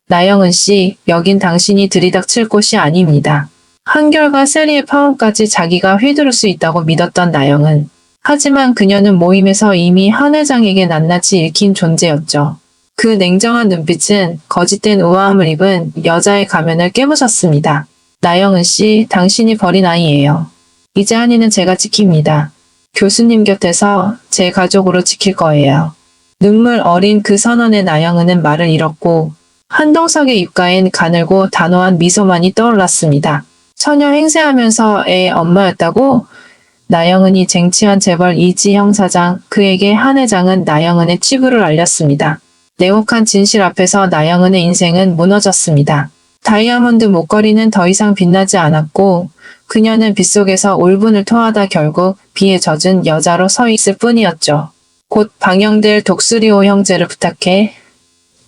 나영은 씨, 여긴 당신이 들이닥칠 곳이 아닙니다. 한결과 세리의 파혼까지 자기가 휘두를 수 있다고 믿었던 나영은. 하지만 그녀는 모임에서 이미 한 회장에게 낱낱이 읽힌 존재였죠. 그 냉정한 눈빛은 거짓된 우아함을 입은 여자의 가면을 깨부쉈습니다. 나영은 씨, 당신이 버린 아이예요. 이제 한이는 제가 지킵니다. 교수님 곁에서 제 가족으로 지킬 거예요. 눈물 어린 그 선언에 나영은은 말을 잃었고 한동석의 입가엔 가늘고 단호한 미소만이 떠올랐습니다. 처녀 행세하면서 애 엄마였다고? 나영은이 쟁취한 재벌 이지형 사장, 그에게 한 회장은 나영은의 치부를 알렸습니다. 냉혹한 진실 앞에서 나영은의 인생은 무너졌습니다. 다이아몬드 목걸이는 더 이상 빛나지 않았고 그녀는 빗속에서 울분을 토하다 결국 비에 젖은 여자로 서 있을 뿐이었죠. 곧 방영될 독수리호 형제를 부탁해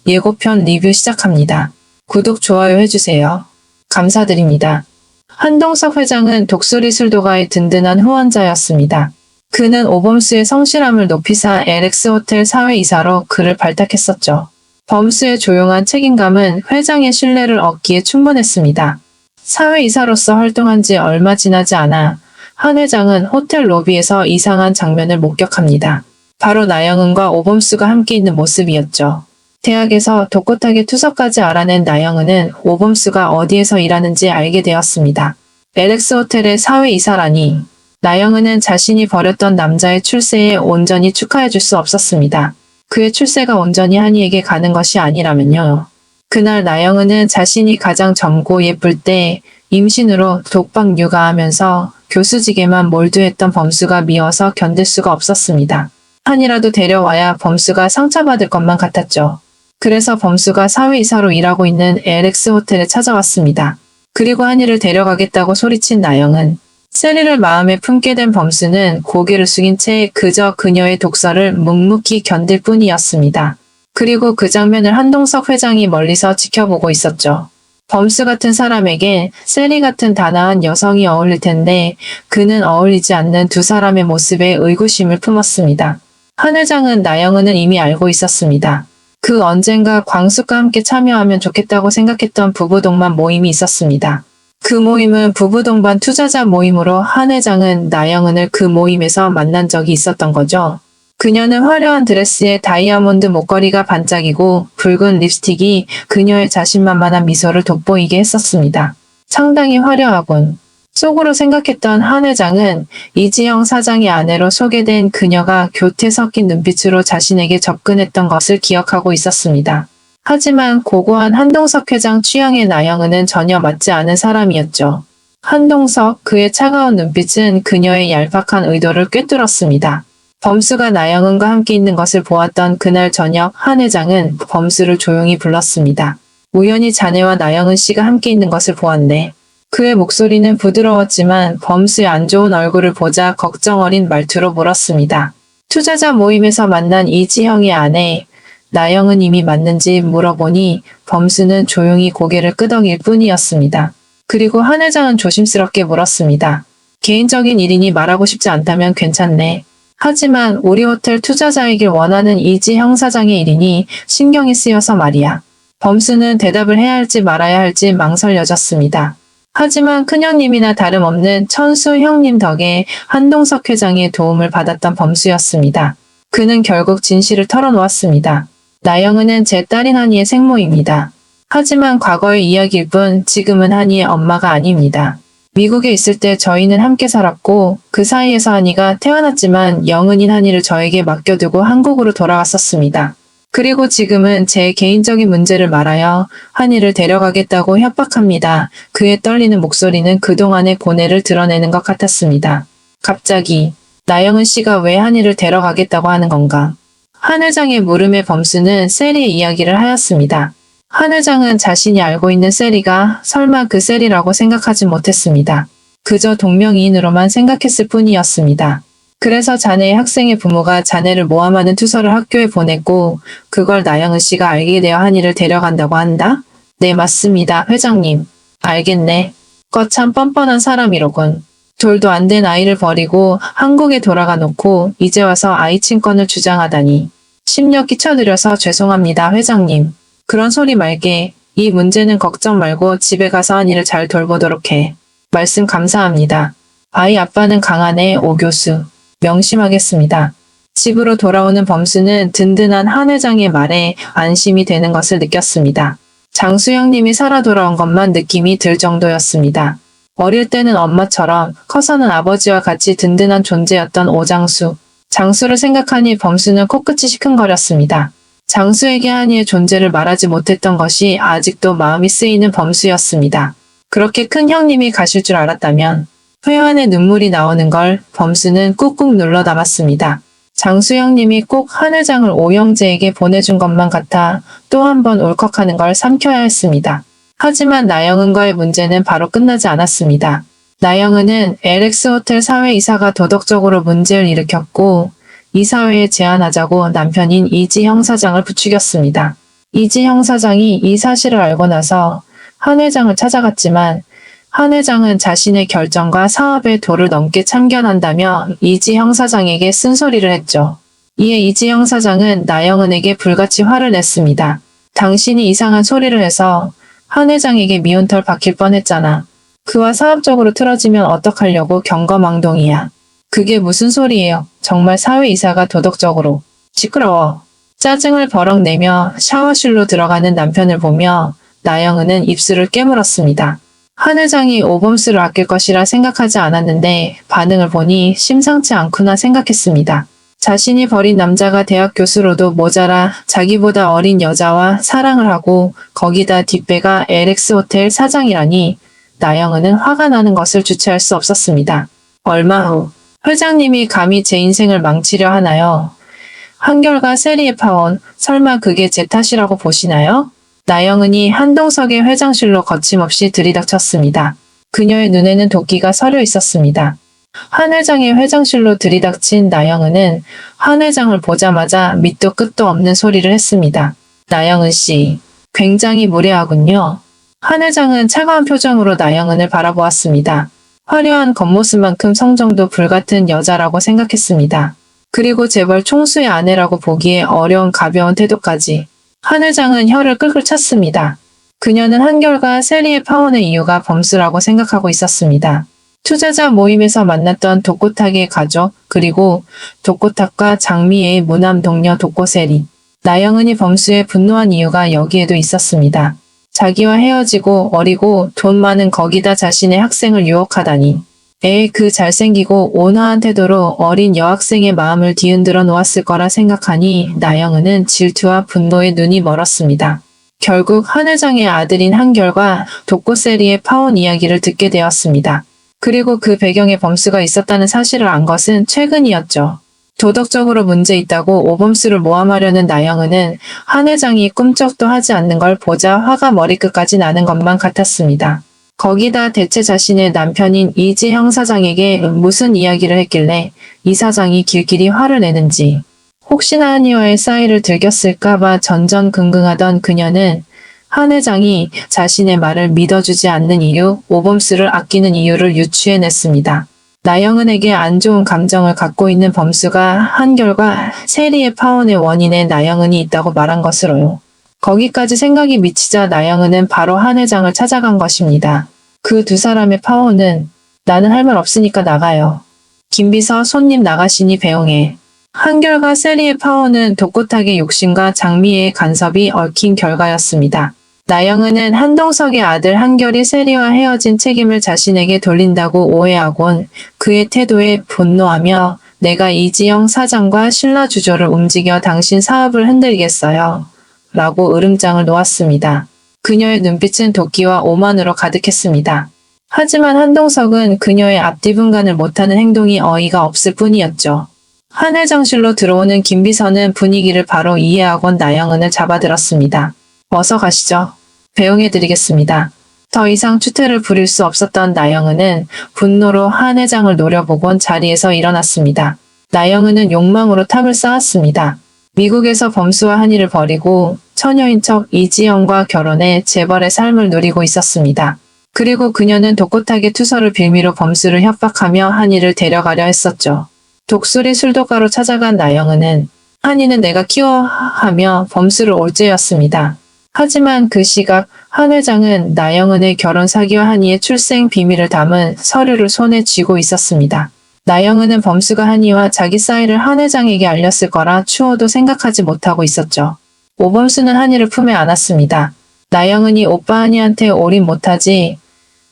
예고편 리뷰 시작합니다. 구독, 좋아요 해주세요. 감사드립니다. 한동석 회장은 독수리 술도가의 든든한 후원자였습니다. 그는 오범수의 성실함을 높이사 LX 호텔 사회이사로 그를 발탁했었죠. 범수의 조용한 책임감은 회장의 신뢰를 얻기에 충분했습니다. 사회이사로서 활동한 지 얼마 지나지 않아 한 회장은 호텔 로비에서 이상한 장면을 목격합니다. 바로 나영은과 오범수가 함께 있는 모습이었죠. 대학에서 독고타게 투서까지 알아낸 나영은은 오범수가 어디에서 일하는지 알게 되었습니다. LX 호텔의 사회이사라니. 나영은은 자신이 버렸던 남자의 출세에 온전히 축하해줄 수 없었습니다. 그의 출세가 온전히 한이에게 가는 것이 아니라면요. 그날 나영은은 자신이 가장 젊고 예쁠 때 임신으로 독박 육아하면서 교수직에만 몰두했던 범수가 미워서 견딜 수가 없었습니다. 한이라도 데려와야 범수가 상처받을 것만 같았죠. 그래서 범수가 사회이사로 일하고 있는 LX 호텔에 찾아왔습니다. 그리고 한이를 데려가겠다고 소리친 나영은. 세리를 마음에 품게 된 범수는 고개를 숙인 채 그저 그녀의 독설을 묵묵히 견딜 뿐이었습니다. 그리고 그 장면을 한동석 회장이 멀리서 지켜보고 있었죠. 범수 같은 사람에게 세리 같은 단아한 여성이 어울릴 텐데 그는 어울리지 않는 두 사람의 모습에 의구심을 품었습니다. 한 회장은 나영은을 이미 알고 있었습니다. 그 언젠가 광숙과 함께 참여하면 좋겠다고 생각했던 부부동반 모임이 있었습니다. 그 모임은 부부동반 투자자 모임으로 한 회장은 나영은을 그 모임에서 만난 적이 있었던 거죠. 그녀는 화려한 드레스에 다이아몬드 목걸이가 반짝이고 붉은 립스틱이 그녀의 자신만만한 미소를 돋보이게 했었습니다. 상당히 화려하군. 속으로 생각했던 한 회장은 이지영 사장의 아내로 소개된 그녀가 교태 섞인 눈빛으로 자신에게 접근했던 것을 기억하고 있었습니다. 하지만 고고한 한동석 회장 취향의 나영은은 전혀 맞지 않은 사람이었죠. 한동석, 그의 차가운 눈빛은 그녀의 얄팍한 의도를 꿰뚫었습니다. 범수가 나영은과 함께 있는 것을 보았던 그날 저녁 한 회장은 범수를 조용히 불렀습니다. 우연히 자네와 나영은 씨가 함께 있는 것을 보았네. 그의 목소리는 부드러웠지만 범수의 안 좋은 얼굴을 보자 걱정 어린 말투로 물었습니다. 투자자 모임에서 만난 이지형의 아내, 나영은 이미 맞는지 물어보니 범수는 조용히 고개를 끄덕일 뿐이었습니다. 그리고 한 회장은 조심스럽게 물었습니다. 개인적인 일이니 말하고 싶지 않다면 괜찮네. 하지만 우리 호텔 투자자이길 원하는 이지형 사장의 일이니 신경이 쓰여서 말이야. 범수는 대답을 해야 할지 말아야 할지 망설여졌습니다. 하지만 큰형님이나 다름없는 천수 형님 덕에 한동석 회장의 도움을 받았던 범수였습니다. 그는 결국 진실을 털어놓았습니다. 나영은은 제 딸인 한이의 생모입니다. 하지만 과거의 이야기일 뿐 지금은 한이의 엄마가 아닙니다. 미국에 있을 때 저희는 함께 살았고 그 사이에서 한이가 태어났지만 영은인 한이를 저에게 맡겨두고 한국으로 돌아왔었습니다. 그리고 지금은 제 개인적인 문제를 말하여 한이를 데려가겠다고 협박합니다. 그의 떨리는 목소리는 그동안의 고뇌를 드러내는 것 같았습니다. 갑자기 나영은 씨가 왜 한이를 데려가겠다고 하는 건가? 한 회장의 물음에 범수는 세리의 이야기를 하였습니다. 한 회장은 자신이 알고 있는 세리가 설마 그 세리라고 생각하지 못했습니다. 그저 동명이인으로만 생각했을 뿐이었습니다. 그래서 자네의 학생의 부모가 자네를 모함하는 투서를 학교에 보냈고 그걸 나영은 씨가 알게 되어 한이를 데려간다고 한다? 네, 맞습니다, 회장님. 알겠네. 거참 뻔뻔한 사람이로군. 돌도 안 된 아이를 버리고 한국에 돌아가 놓고 이제 와서 아이 친권을 주장하다니. 심력 끼쳐드려서 죄송합니다, 회장님. 그런 소리 말게. 이 문제는 걱정 말고 집에 가서 한이를 잘 돌보도록 해. 말씀 감사합니다. 아이 아빠는 강하네, 오 교수. 명심하겠습니다. 집으로 돌아오는 범수는 든든한 한 회장의 말에 안심이 되는 것을 느꼈습니다. 장수영님이 살아 돌아온 것만 느낌이 들 정도였습니다. 어릴 때는 엄마처럼 커서는 아버지와 같이 든든한 존재였던 오장수. 장수를 생각하니 범수는 코끝이 시큰거렸습니다. 장수에게 한이의 존재를 말하지 못했던 것이 아직도 마음이 쓰이는 범수였습니다. 그렇게 큰 형님이 가실 줄 알았다면 회환의 눈물이 나오는 걸 범수는 꾹꾹 눌러 담았습니다. 장수 형님이 꼭 한 회장을 오영재에게 보내준 것만 같아 또 한 번 울컥하는 걸 삼켜야 했습니다. 하지만 나영은과의 문제는 바로 끝나지 않았습니다. 나영은은 LX 호텔 사회이사가 도덕적으로 문제를 일으켰고 이사회에 제안하자고 남편인 이지형 사장을 부추겼습니다. 이지형 사장이 이 사실을 알고 나서 한 회장을 찾아갔지만 한 회장은 자신의 결정과 사업에 도를 넘게 참견한다며 이지형 사장에게 쓴소리를 했죠. 이에 이지형 사장은 나영은에게 불같이 화를 냈습니다. 당신이 이상한 소리를 해서 한 회장에게 미운털 박힐 뻔했잖아. 그와 사업적으로 틀어지면 어떡하려고 경거망동이야. 그게 무슨 소리예요. 정말 사회이사가 도덕적으로. 시끄러워. 짜증을 버럭 내며 샤워실로 들어가는 남편을 보며 나영은은 입술을 깨물었습니다. 한 회장이 오범수를 아낄 것이라 생각하지 않았는데 반응을 보니 심상치 않구나 생각했습니다. 자신이 버린 남자가 대학 교수로도 모자라 자기보다 어린 여자와 사랑을 하고 거기다 뒷배가 LX 호텔 사장이라니 나영은은 화가 나는 것을 주체할 수 없었습니다. 얼마 후 회장님이 감히 제 인생을 망치려 하나요? 한결과 세리의 파혼, 설마 그게 제 탓이라고 보시나요? 나영은이 한동석의 회장실로 거침없이 들이닥쳤습니다. 그녀의 눈에는 도끼가 서려 있었습니다. 한 회장의 회장실로 들이닥친 나영은은 한 회장을 보자마자 밑도 끝도 없는 소리를 했습니다. 나영은 씨, 굉장히 무례하군요. 한 회장은 차가운 표정으로 나영은을 바라보았습니다. 화려한 겉모습만큼 성정도 불같은 여자라고 생각했습니다. 그리고 재벌 총수의 아내라고 보기에 어려운 가벼운 태도까지. 한 회장은 혀를 끌끌 찼습니다. 그녀는 한결과 세리의 파혼의 이유가 범수라고 생각하고 있었습니다. 투자자 모임에서 만났던 독고탁의 가족, 그리고 독고탁과 장미애의 무남 동료 독고세리. 나영은이 범수에 분노한 이유가 여기에도 있었습니다. 자기와 헤어지고 어리고 돈 많은 거기다 자신의 학생을 유혹하다니. 그 잘생기고 온화한 태도로 어린 여학생의 마음을 뒤흔들어 놓았을 거라 생각하니 나영은은 질투와 분노에 눈이 멀었습니다. 결국 한 회장의 아들인 한결과 독고세리의 파혼 이야기를 듣게 되었습니다. 그리고 그 배경에 범수가 있었다는 사실을 안 것은 최근이었죠. 도덕적으로 문제 있다고 오범수를 모함하려는 나영은은 한 회장이 꿈쩍도 하지 않는 걸 보자 화가 머리끝까지 나는 것만 같았습니다. 거기다 대체 자신의 남편인 이지형 사장에게 무슨 이야기를 했길래 이 사장이 길길이 화를 내는지. 혹시나 한이와의 사이를 들켰을까봐 전전긍긍하던 그녀는 한 회장이 자신의 말을 믿어주지 않는 이유, 오범수를 아끼는 이유를 유추해냈습니다. 나영은에게 안 좋은 감정을 갖고 있는 범수가 한결과 세리의 파혼의 원인에 나영은이 있다고 말한 것으로요. 거기까지 생각이 미치자 나영은은 바로 한 회장을 찾아간 것입니다. 그 두 사람의 파혼은 나는 할 말 없으니까 나가요. 김비서 손님 나가시니 배웅해. 한결과 세리의 파혼은 독고탁의 욕심과 장미의 간섭이 얽힌 결과였습니다. 나영은은 한동석의 아들 한결이 세리와 헤어진 책임을 자신에게 돌린다고 오해하곤 그의 태도에 분노하며 내가 이지영 사장과 신라주조를 움직여 당신 사업을 흔들겠어요. 라고 으름장을 놓았습니다. 그녀의 눈빛은 도끼와 오만으로 가득했습니다. 하지만 한동석은 그녀의 앞뒤 분간을 못하는 행동이 어이가 없을 뿐이었죠. 한 회장실로 들어오는 김비서는 분위기를 바로 이해하곤 나영은을 잡아들었습니다. 어서 가시죠. 배웅해드리겠습니다. 더 이상 추태를 부릴 수 없었던 나영은은 분노로 한 회장을 노려보곤 자리에서 일어났습니다. 나영은은 욕망으로 탑을 쌓았습니다. 미국에서 범수와 한이를 버리고 처녀인 척 이지영과 결혼해 재벌의 삶을 누리고 있었습니다. 그리고 그녀는 독고탁의 투서를 빌미로 범수를 협박하며 한이를 데려가려 했었죠. 독수리 술독가로 찾아간 나영은은 한이는 내가 키워 하며 범수를 올죄였습니다. 하지만 그 시각 한 회장은 나영은의 결혼 사기와 한이의 출생 비밀을 담은 서류를 손에 쥐고 있었습니다. 나영은은 범수가 한이와 자기 사이를 한 회장에게 알렸을 거라 추호도 생각하지 못하고 있었죠. 오범수는 한이를 품에 안았습니다. 나영은이 오빠 한이한테 올인 못하지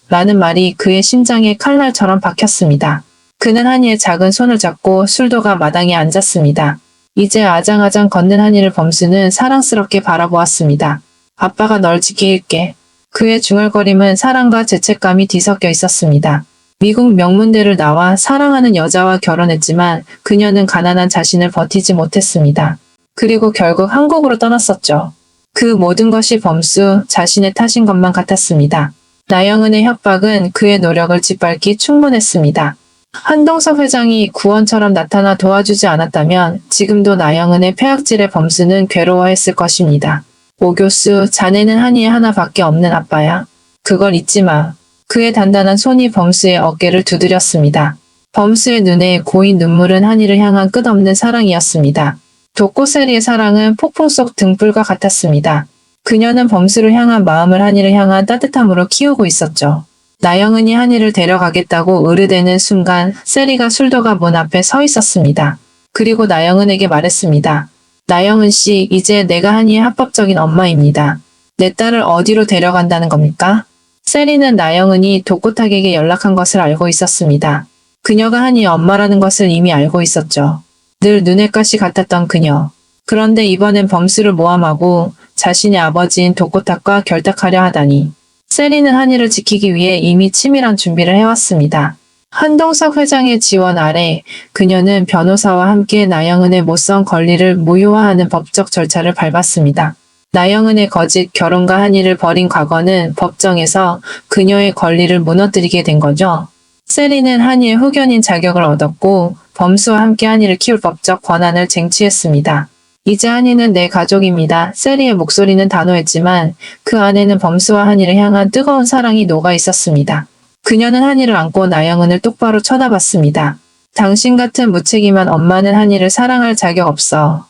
라는 말이 그의 심장에 칼날처럼 박혔습니다. 그는 한이의 작은 손을 잡고 술도가 마당에 앉았습니다. 이제 아장아장 걷는 한이를 범수는 사랑스럽게 바라보았습니다. 아빠가 널 지킬게. 그의 중얼거림은 사랑과 죄책감이 뒤섞여 있었습니다. 미국 명문대를 나와 사랑하는 여자와 결혼했지만 그녀는 가난한 자신을 버티지 못했습니다. 그리고 결국 한국으로 떠났었죠. 그 모든 것이 범수 자신의 탓인 것만 같았습니다. 나영은의 협박은 그의 노력을 짓밟기 충분했습니다. 한동석 회장이 구원처럼 나타나 도와주지 않았다면 지금도 나영은의 폐악질의 범수는 괴로워했을 것입니다. 오 교수, 자네는 한이의 하나밖에 없는 아빠야. 그걸 잊지 마. 그의 단단한 손이 범수의 어깨를 두드렸습니다. 범수의 눈에 고인 눈물은 한이를 향한 끝없는 사랑이었습니다. 독고세리의 사랑은 폭풍 속 등불과 같았습니다. 그녀는 범수를 향한 마음을 한이를 향한 따뜻함으로 키우고 있었죠. 나영은이 한이를 데려가겠다고 으르대는 순간 세리가 술도가 문 앞에 서 있었습니다. 그리고 나영은에게 말했습니다. 나영은 씨, 이제 내가 한이의 합법적인 엄마입니다. 내 딸을 어디로 데려간다는 겁니까? 세리는 나영은이 독고탁에게 연락한 것을 알고 있었습니다. 그녀가 한이의 엄마라는 것을 이미 알고 있었죠. 늘 눈엣 가시 같았던 그녀. 그런데 이번엔 범수를 모함하고 자신의 아버지인 독고탁과 결탁하려 하다니. 세리는 한이를 지키기 위해 이미 치밀한 준비를 해왔습니다. 한동석 회장의 지원 아래 그녀는 변호사와 함께 나영은의 못성 권리를 무효화하는 법적 절차를 밟았습니다. 나영은의 거짓 결혼과 한이를 벌인 과거는 법정에서 그녀의 권리를 무너뜨리게 된 거죠. 세리는 한이의 후견인 자격을 얻었고 범수와 함께 한이를 키울 법적 권한을 쟁취했습니다. 이제 한이는 내 가족입니다. 세리의 목소리는 단호했지만 그 안에는 범수와 한이를 향한 뜨거운 사랑이 녹아 있었습니다. 그녀는 한이를 안고 나영은을 똑바로 쳐다봤습니다. 당신 같은 무책임한 엄마는 한이를 사랑할 자격 없어.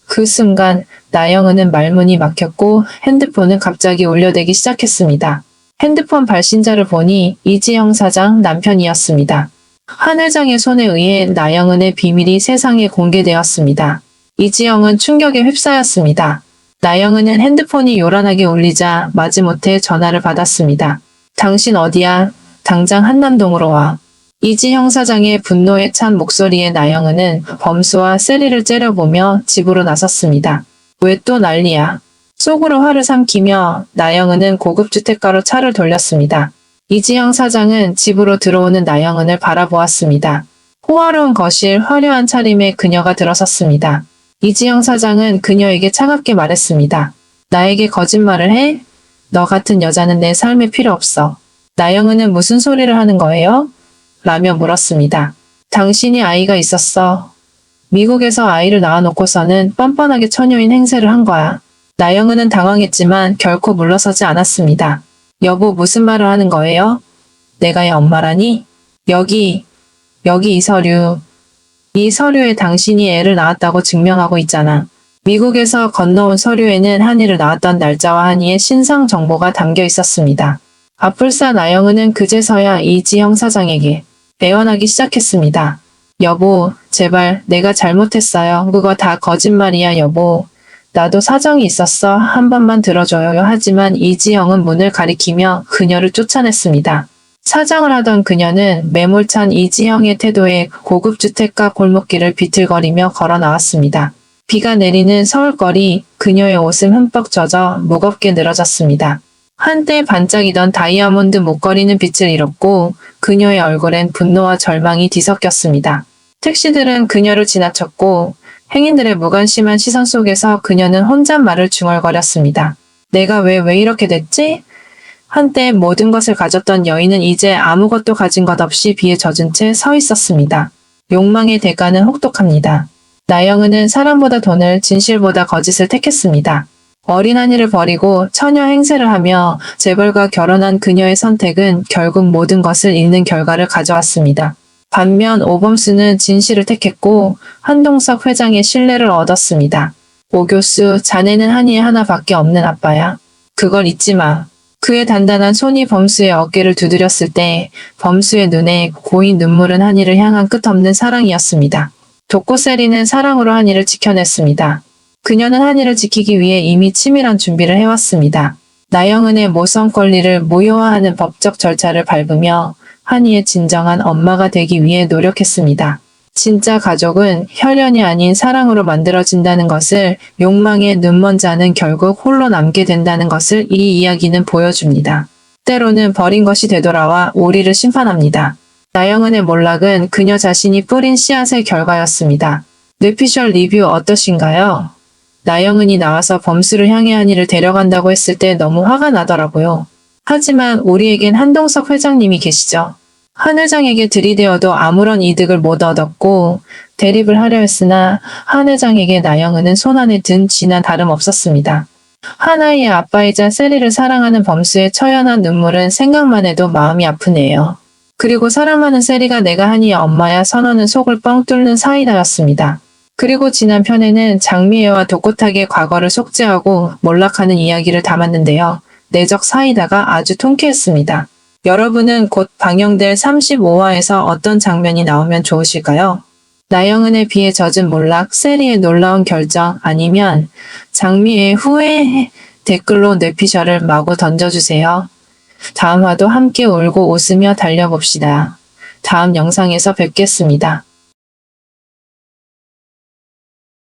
그 순간 나영은은 말문이 막혔고 핸드폰은 갑자기 울려대기 시작했습니다. 핸드폰 발신자를 보니 이지영 사장 남편이었습니다. 한 회장의 손에 의해 나영은의 비밀이 세상에 공개되었습니다. 이지영은 충격에 휩싸였습니다. 나영은은 핸드폰이 요란하게 울리자 마지못해 전화를 받았습니다. 당신 어디야? 당장 한남동으로 와. 이지영 사장의 분노에 찬 목소리에 나영은은 범수와 세리를 째려보며 집으로 나섰습니다. 왜 또 난리야? 속으로 화를 삼키며 나영은은 고급 주택가로 차를 돌렸습니다. 이지영 사장은 집으로 들어오는 나영은을 바라보았습니다. 호화로운 거실, 화려한 차림에 그녀가 들어섰습니다. 이지영 사장은 그녀에게 차갑게 말했습니다. 나에게 거짓말을 해? 너 같은 여자는 내 삶에 필요 없어. 나영은은 무슨 소리를 하는 거예요? 라며 물었습니다. 당신이 아이가 있었어. 미국에서 아이를 낳아놓고서는 뻔뻔하게 처녀인 행세를 한 거야. 나영은은 당황했지만 결코 물러서지 않았습니다. 여보, 무슨 말을 하는 거예요? 내가 애 엄마라니? 여기 이 서류. 이 서류에 당신이 애를 낳았다고 증명하고 있잖아. 미국에서 건너온 서류에는 한이를 낳았던 날짜와 한이의 신상 정보가 담겨 있었습니다. 아플싸 나영은은 그제서야 이지영 사장에게 애원하기 시작했습니다. 여보, 제발 내가 잘못했어요. 그거 다 거짓말이야, 여보. 나도 사정이 있었어. 한 번만 들어줘요. 하지만 이지영은 문을 가리키며 그녀를 쫓아냈습니다. 사장을 하던 그녀는 매몰찬 이지영의 태도에 고급 주택가 골목길을 비틀거리며 걸어 나왔습니다. 비가 내리는 서울거리, 그녀의 옷은 흠뻑 젖어 무겁게 늘어졌습니다. 한때 반짝이던 다이아몬드 목걸이는 빛을 잃었고 그녀의 얼굴엔 분노와 절망이 뒤섞였습니다. 택시들은 그녀를 지나쳤고 행인들의 무관심한 시선 속에서 그녀는 혼잣말을 중얼거렸습니다. 내가 왜 이렇게 됐지? 한때 모든 것을 가졌던 여인은 이제 아무것도 가진 것 없이 비에 젖은 채 서 있었습니다. 욕망의 대가는 혹독합니다. 나영은은 사랑보다 돈을, 진실보다 거짓을 택했습니다. 어린 한이를 버리고 처녀 행세를 하며 재벌과 결혼한 그녀의 선택은 결국 모든 것을 잃는 결과를 가져왔습니다. 반면 오범수는 진실을 택했고 한동석 회장의 신뢰를 얻었습니다. 오 교수, 자네는 한이의 하나밖에 없는 아빠야. 그걸 잊지 마. 그의 단단한 손이 범수의 어깨를 두드렸을 때 범수의 눈에 고인 눈물은 한이를 향한 끝없는 사랑이었습니다. 도코세리는 사랑으로 한이를 지켜냈습니다. 그녀는 한이를 지키기 위해 이미 치밀한 준비를 해왔습니다. 나영은의 모성 권리를 무효화하는 법적 절차를 밟으며 한이의 진정한 엄마가 되기 위해 노력했습니다. 진짜 가족은 혈연이 아닌 사랑으로 만들어진다는 것을, 욕망에 눈먼 자는 결국 홀로 남게 된다는 것을 이 이야기는 보여줍니다. 때로는 버린 것이 되돌아와 우리를 심판합니다. 나영은의 몰락은 그녀 자신이 뿌린 씨앗의 결과였습니다. 뇌피셜 리뷰 어떠신가요? 나영은이 나와서 범수를 향해 한이를 데려간다고 했을 때 너무 화가 나더라고요. 하지만 우리에겐 한동석 회장님이 계시죠. 한 회장에게 들이대어도 아무런 이득을 못 얻었고 대립을 하려 했으나 한 회장에게 나영은은 손안에 든 쥐나 다름없었습니다. 하나의 아빠이자 세리를 사랑하는 범수의 처연한 눈물은 생각만 해도 마음이 아프네요. 그리고 사랑하는 세리가 내가 한이의 엄마야 선언은 속을 뻥 뚫는 사이다였습니다. 그리고 지난 편에는 장미애와 독고탁의 과거를 속죄하고 몰락하는 이야기를 담았는데요. 내적 사이다가 아주 통쾌했습니다. 여러분은 곧 방영될 35화에서 어떤 장면이 나오면 좋으실까요? 나영은의 비에 젖은 몰락, 세리의 놀라운 결정, 아니면 장미의 후회? 댓글로 뇌피셜을 마구 던져주세요. 다음 화도 함께 울고 웃으며 달려봅시다. 다음 영상에서 뵙겠습니다.